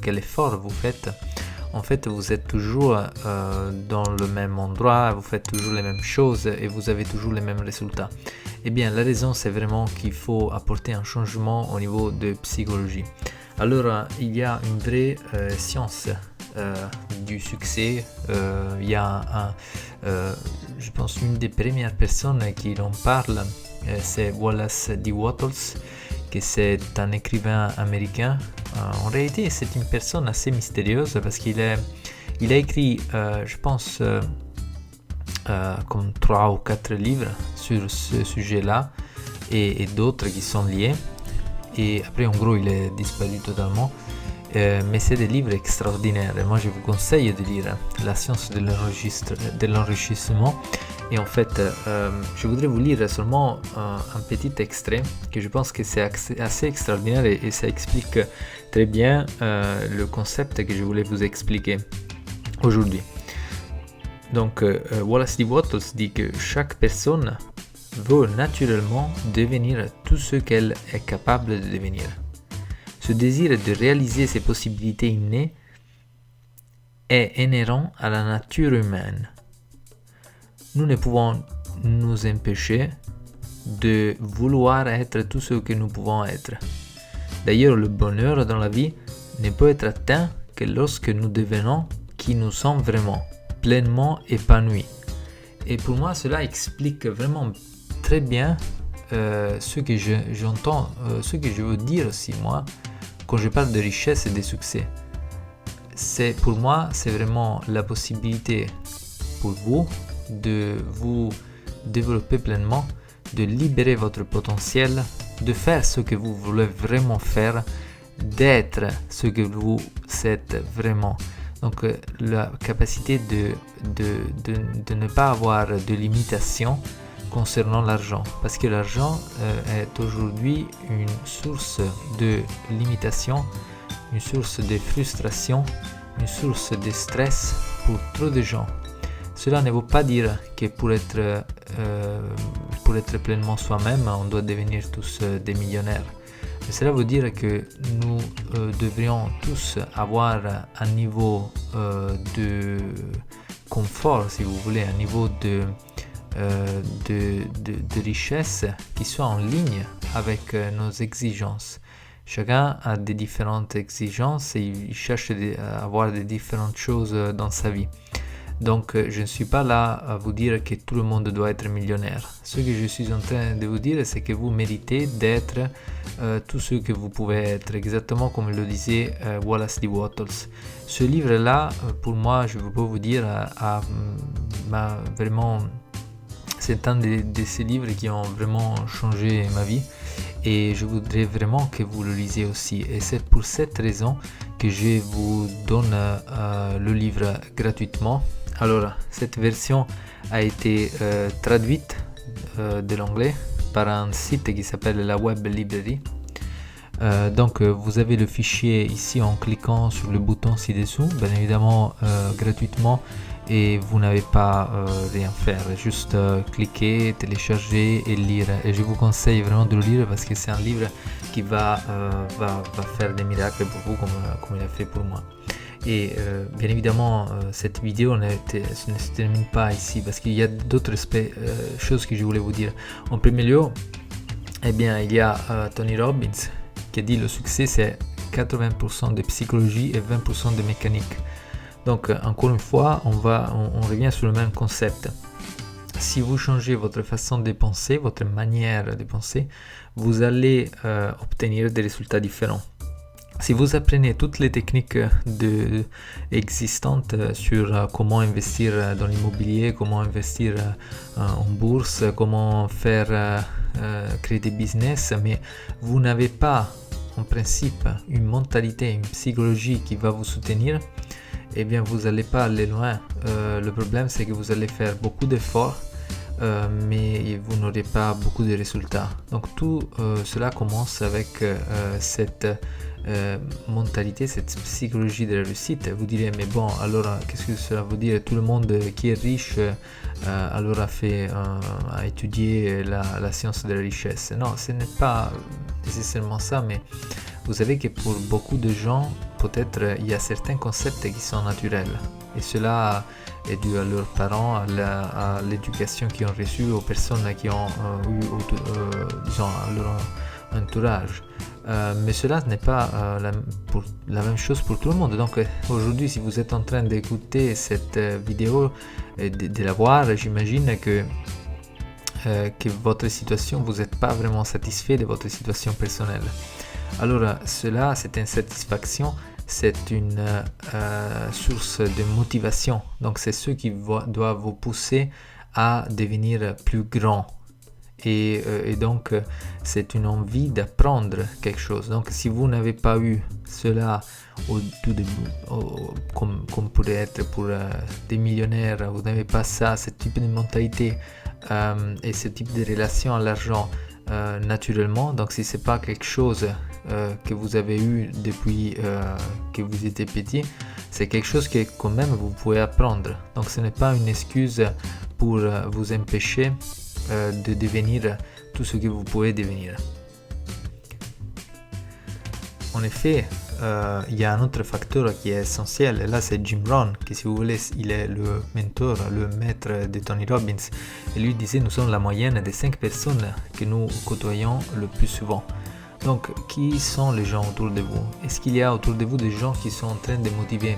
quel effort vous faites, en fait vous êtes toujours dans le même endroit, vous faites toujours les mêmes choses et vous avez toujours les mêmes résultats. Eh bien la raison c'est vraiment qu'il faut apporter un changement au niveau de psychologie. Alors il y a une vraie science du succès. Il y a je pense une des premières personnes qui en parle, c'est Wallace D. Wattles, que c'est un écrivain américain. En réalité, c'est une personne assez mystérieuse parce qu'il a écrit, je pense, comme 3 ou 4 livres sur ce sujet-là et d'autres qui sont liés. Et après, en gros, il est disparu totalement. Mais c'est des livres extraordinaires. Moi, je vous conseille de lire La science de l'enrichissement. Et en fait, je voudrais vous lire seulement un petit extrait que je pense que c'est assez extraordinaire et ça explique très bien le concept que je voulais vous expliquer aujourd'hui. Donc, Wallace D. Wattles dit que chaque personne veut naturellement devenir tout ce qu'elle est capable de devenir. Ce désir de réaliser ses possibilités innées est inhérent à la nature humaine. Nous ne pouvons nous empêcher de vouloir être tout ce que nous pouvons être. D'ailleurs, le bonheur dans la vie ne peut être atteint que lorsque nous devenons qui nous sommes vraiment, pleinement épanouis. Et pour moi, cela explique vraiment très bien ce que j'entends, ce que je veux dire aussi moi, quand je parle de richesse et de succès. Pour moi, c'est vraiment la possibilité pour vous de vous développer pleinement, de libérer votre potentiel, de faire ce que vous voulez vraiment faire, d'être ce que vous êtes vraiment. Donc la capacité de ne pas avoir de limitation concernant l'argent, parce que l'argent est aujourd'hui une source de limitation, une source de frustration, une source de stress pour trop de gens. Cela ne veut pas dire que pour être pleinement soi-même, on doit devenir tous des millionnaires. Mais cela veut dire que nous devrions tous avoir un niveau de confort, si vous voulez, un niveau de richesse qui soit en ligne avec nos exigences. Chacun a des différentes exigences et il cherche à avoir des différentes choses dans sa vie. Donc je ne suis pas là à vous dire que tout le monde doit être millionnaire. Ce que je suis en train de vous dire, c'est que vous méritez d'être tout ce que vous pouvez être, exactement comme le disait Wallace D. Wattles. Ce livre-là, pour moi, je peux vous dire, m'a vraiment... C'est un de ces livres qui ont vraiment changé ma vie et je voudrais vraiment que vous le lisiez aussi. Et c'est pour cette raison que je vous donne le livre gratuitement. Alors, cette version a été traduite de l'anglais par un site qui s'appelle la Web Library. Donc vous avez le fichier ici en cliquant sur le bouton ci-dessous, bien évidemment gratuitement, et vous n'avez pas rien à faire, juste cliquer, télécharger et lire. Et je vous conseille vraiment de le lire parce que c'est un livre qui va faire des miracles pour vous comme il a fait pour moi. Et bien évidemment cette vidéo ne se termine pas ici parce qu'il y a d'autres choses que je voulais vous dire. En premier lieu, eh bien, il y a Tony Robbins qui a dit le succès c'est 80% de psychologie et 20% de mécanique. Donc encore une fois, on revient sur le même concept. Si vous changez votre façon de penser, votre manière de penser, vous allez obtenir des résultats différents. Si vous apprenez toutes les techniques existantes sur comment investir dans l'immobilier, comment investir en bourse, comment faire créer des business, mais vous n'avez pas en principe une mentalité, une psychologie qui va vous soutenir, eh bien vous n'allez pas aller loin. Le problème c'est que vous allez faire beaucoup d'efforts mais vous n'aurez pas beaucoup de résultats. Donc tout cela commence avec cette mentalité, cette psychologie de la réussite. Vous direz mais bon alors qu'est-ce que cela veut dire? Tout le monde qui est riche alors a étudié la science de la richesse. Non, ce n'est pas nécessairement ça, mais vous savez que pour beaucoup de gens, peut-être il y a certains concepts qui sont naturels. Et cela est dû à leurs parents, à l'éducation qu'ils ont reçue, aux personnes qui ont eu, disons, à leur entourage. Mais cela n'est pas la même chose pour tout le monde. Donc aujourd'hui, si vous êtes en train d'écouter cette vidéo et de la voir, j'imagine que votre situation, vous n'êtes pas vraiment satisfait de votre situation personnelle. Alors cela, cette insatisfaction, c'est une source de motivation. Donc c'est ce qui doit vous pousser à devenir plus grand. Et donc c'est une envie d'apprendre quelque chose. Donc si vous n'avez pas eu cela au tout début, comme pourrait être pour des millionnaires, vous n'avez pas ça, ce type de mentalité et ce type de relation à l'argent naturellement. Donc si c'est pas quelque chose que vous avez eu depuis que vous étiez petit, c'est quelque chose que quand même vous pouvez apprendre. Donc ce n'est pas une excuse pour vous empêcher de devenir tout ce que vous pouvez devenir. En effet, il y a un autre facteur qui est essentiel, et là c'est Jim Rohn, qui si vous voulez, il est le mentor, le maître de Tony Robbins, et lui disait nous sommes la moyenne des 5 personnes que nous côtoyons le plus souvent. Donc, qui sont les gens autour de vous? Est-ce qu'il y a autour de vous des gens qui sont en train de motiver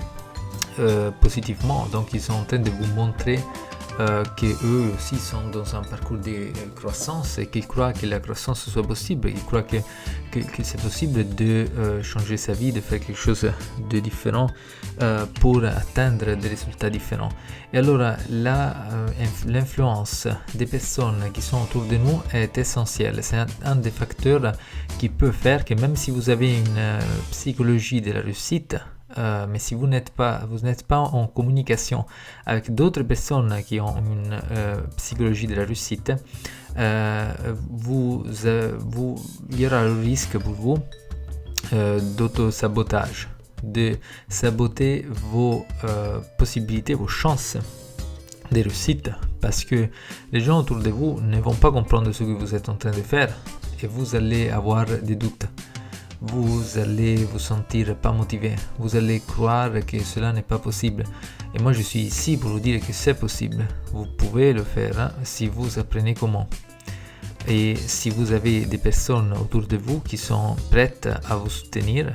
positivement? Donc, ils sont en train de vous montrer qu'eux aussi sont dans un parcours de croissance et qu'ils croient que la croissance soit possible, qu'ils croient que c'est possible de changer sa vie, de faire quelque chose de différent pour atteindre des résultats différents. Et alors l'influence des personnes qui sont autour de nous est essentielle. C'est un des facteurs qui peut faire que même si vous avez une psychologie de la réussite, mais si vous n'êtes pas en communication avec d'autres personnes qui ont une psychologie de la réussite, il y aura le risque pour vous d'auto-sabotage, de saboter vos possibilités, vos chances de réussite, parce que les gens autour de vous ne vont pas comprendre ce que vous êtes en train de faire et vous allez avoir des doutes. Vous allez vous sentir pas motivé, vous allez croire que cela n'est pas possible. Et moi je suis ici pour vous dire que c'est possible. Vous pouvez le faire si vous apprenez comment. Et si vous avez des personnes autour de vous qui sont prêtes à vous soutenir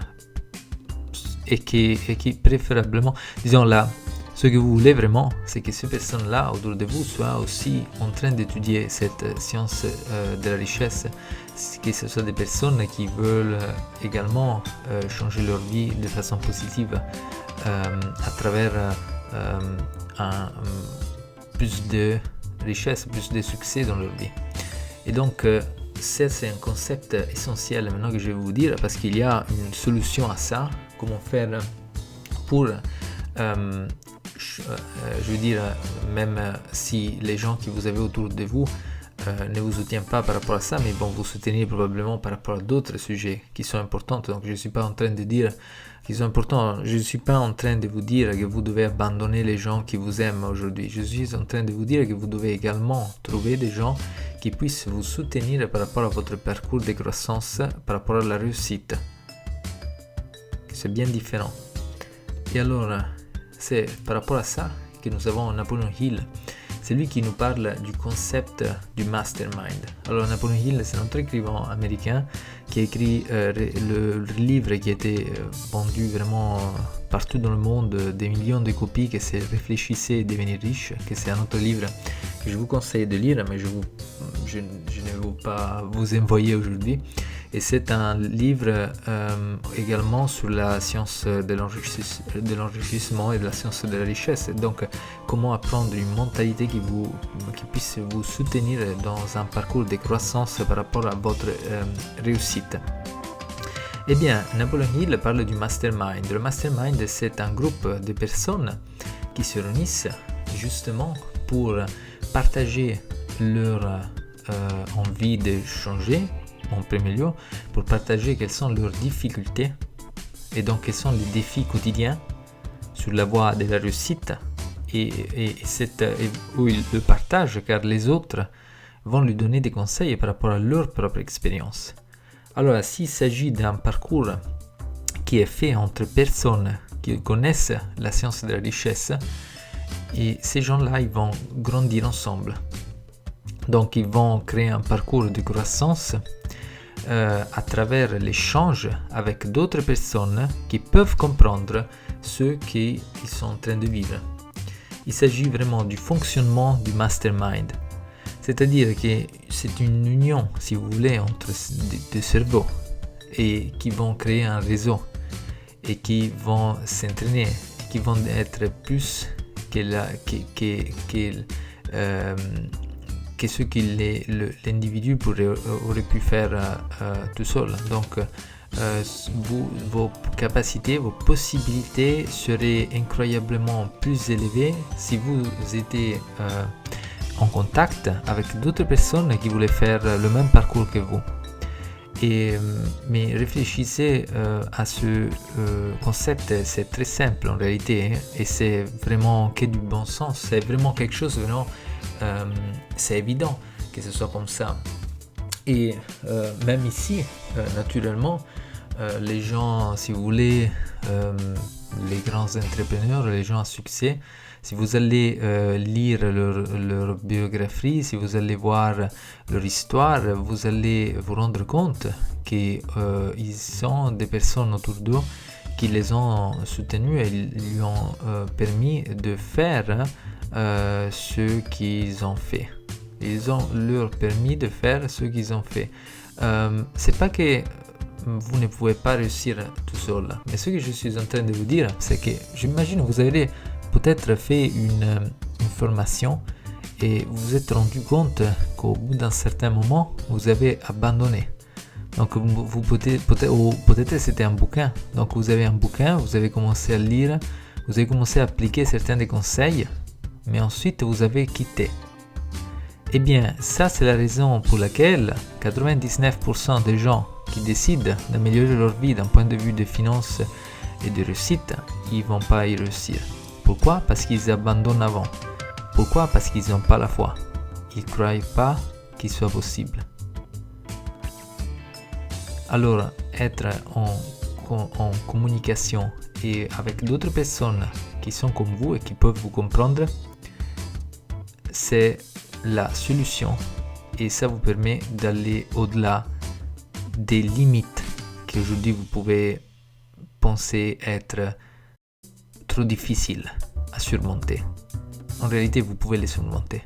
et qui préférablement, disons là, ce que vous voulez vraiment, c'est que ces personnes-là autour de vous soient aussi en train d'étudier cette science de la richesse, que ce soit des personnes qui veulent également changer leur vie de façon positive à travers plus de richesse, plus de succès dans leur vie. Et donc, ça c'est un concept essentiel maintenant que je vais vous dire, parce qu'il y a une solution à ça, comment faire pour... je veux dire, même si les gens que vous avez autour de vous ne vous soutiennent pas par rapport à ça, mais vont vous soutenir probablement par rapport à d'autres sujets qui sont importants. Donc je ne suis pas en train de dire qu'ils sont importants, je ne suis pas en train de vous dire que vous devez abandonner les gens qui vous aiment aujourd'hui. Je suis en train de vous dire que vous devez également trouver des gens qui puissent vous soutenir par rapport à votre parcours de croissance, par rapport à la réussite. C'est bien différent. Et alors, c'est par rapport à ça que nous avons Napoleon Hill. C'est lui qui nous parle du concept du mastermind. Alors Napoleon Hill, c'est un autre écrivain américain qui a écrit le livre qui a été vendu vraiment partout dans le monde, des millions de copies, que c'est Réfléchissez et devenir riche, que c'est un autre livre que je vous conseille de lire, mais je ne vais pas vous envoyer aujourd'hui. Et c'est un livre également sur la science de l'enrichissement et de la science de la richesse. Donc, comment apprendre une mentalité qui puisse vous soutenir dans un parcours de croissance par rapport à votre réussite. Eh bien, Napoleon Hill parle du mastermind. Le mastermind, c'est un groupe de personnes qui se réunissent justement pour partager leur envie de changer, en premier lieu, pour partager quelles sont leurs difficultés et donc quels sont les défis quotidiens sur la voie de la réussite, et où ils le partagent car les autres vont lui donner des conseils par rapport à leur propre expérience. Alors s'il s'agit d'un parcours qui est fait entre personnes qui connaissent la science de la richesse, et ces gens-là, ils vont grandir ensemble. Donc, ils vont créer un parcours de croissance à travers l'échange avec d'autres personnes qui peuvent comprendre ce qu'ils sont en train de vivre. Il s'agit vraiment du fonctionnement du mastermind. C'est-à-dire que c'est une union, si vous voulez, entre deux cerveaux et qui vont créer un réseau et qui vont s'entraîner, qui vont être plus que ce que l'individu aurait pu faire tout seul. Donc, vos capacités, vos possibilités seraient incroyablement plus élevées si vous étiez en contact avec d'autres personnes qui voulaient faire le même parcours que vous. Mais réfléchissez à ce concept, c'est très simple en réalité, et c'est vraiment que du bon sens, c'est vraiment quelque chose, vraiment, c'est évident que ce soit comme ça. Et même ici, naturellement, les gens, si vous voulez, les grands entrepreneurs, les gens à succès, si vous allez lire leur biographie, si vous allez voir leur histoire, vous allez vous rendre compte qu'ils ont des personnes autour d'eux qui les ont soutenus et lui ont permis de faire ce qu'ils ont fait. Ils ont leur permis de faire ce qu'ils ont fait. C'est pas que vous ne pouvez pas réussir tout seul, mais ce que je suis en train de vous dire, c'est que j'imagine que vous avez peut-être fait une formation et vous vous êtes rendu compte qu'au bout d'un certain moment, vous avez abandonné. Donc peut-être c'était un bouquin. Donc vous avez un bouquin, vous avez commencé à lire, vous avez commencé à appliquer certains des conseils, mais ensuite vous avez quitté. Eh bien, ça c'est la raison pour laquelle 99% des gens qui décident d'améliorer leur vie d'un point de vue de finances et de réussite, ils vont pas y réussir. Pourquoi? Parce qu'ils abandonnent avant. Pourquoi? Parce qu'ils n'ont pas la foi. Ils ne croient pas qu'il soit possible. Alors, être en communication et avec d'autres personnes qui sont comme vous et qui peuvent vous comprendre, c'est la solution. Et ça vous permet d'aller au-delà des limites qu'aujourd'hui vous pouvez penser être trop difficiles à surmonter. En réalité, vous pouvez les surmonter.